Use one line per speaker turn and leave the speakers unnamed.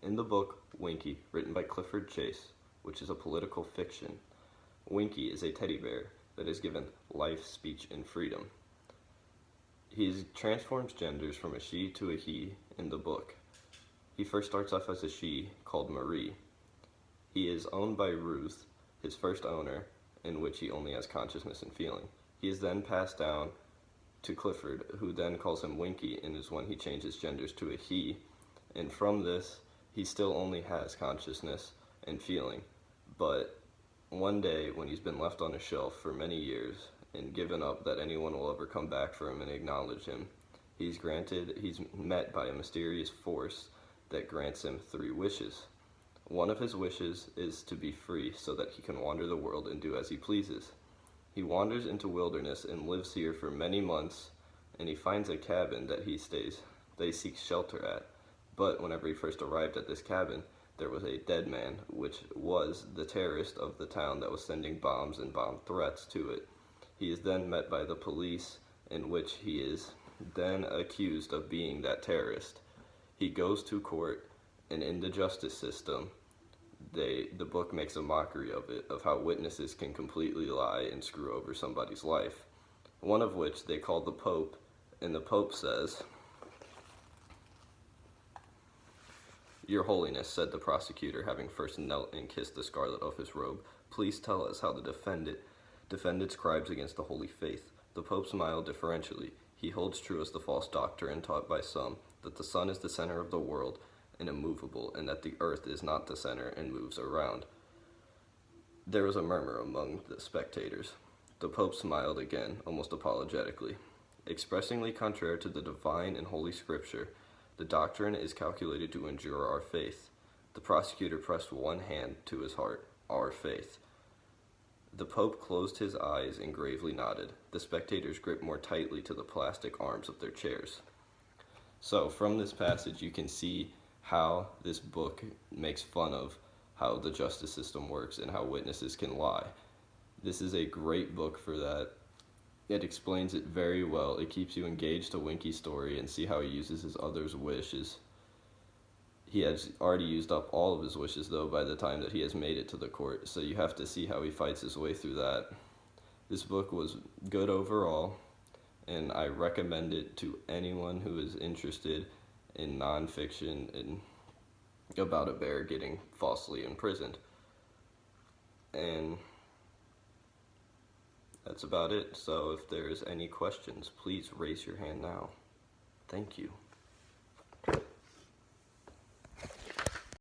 In the book Winky, written by Clifford Chase, which is a political fiction, Winky is a teddy bear that is given life, speech, and freedom. He transforms genders from a she to a he in the book. He first starts off as a she called Marie. He is owned by Ruth, his first owner, in which he only has consciousness and feeling. He is then passed down to Clifford, who then calls him Winky, and is when he changes genders to a he. And from this, he still only has consciousness and feeling. But one day, when he's been left on a shelf for many years and given up that anyone will ever come back for him and acknowledge him, he's met by a mysterious force that grants him 3 wishes. One of his wishes is to be free so that he can wander the world and do as he pleases. He wanders into wilderness and lives here for many months, and he finds a cabin that they seek shelter at. But whenever he first arrived at this cabin, there was a dead man, which was the terrorist of the town that was sending bombs and bomb threats to it. He is then met by the police, in which he is then accused of being that terrorist. He goes to court, and in the justice system, the book makes a mockery of it, of how witnesses can completely lie and screw over somebody's life. One of which they call the Pope, and the Pope says, "Your Holiness," said the prosecutor, having first knelt and kissed the scarlet of his robe, "please tell us how the defendant's crimes against the Holy Faith." The Pope smiled deferentially. He holds true as the false doctrine taught by some, that the sun is the center of the world and immovable, and that the earth is not the center and moves around. There was a murmur among the spectators. The Pope smiled again, almost apologetically. "Expressingly contrary to the divine and holy scripture, the doctrine is calculated to injure our faith." The prosecutor pressed one hand to his heart. "Our faith." The Pope closed his eyes and gravely nodded. The spectators gripped more tightly to the plastic arms of their chairs. So, from this passage, you can see how this book makes fun of how the justice system works and how witnesses can lie. This is a great book for that. It explains it very well. It keeps you engaged to Winky's story and see how he uses his other's wishes. He has already used up all of his wishes, though, by the time that he has made it to the court, so you have to see how he fights his way through that. This book was good overall, and I recommend it to anyone who is interested in nonfiction and about a bear getting falsely imprisoned. And that's about it. So if there's any questions, please raise your hand now. Thank you.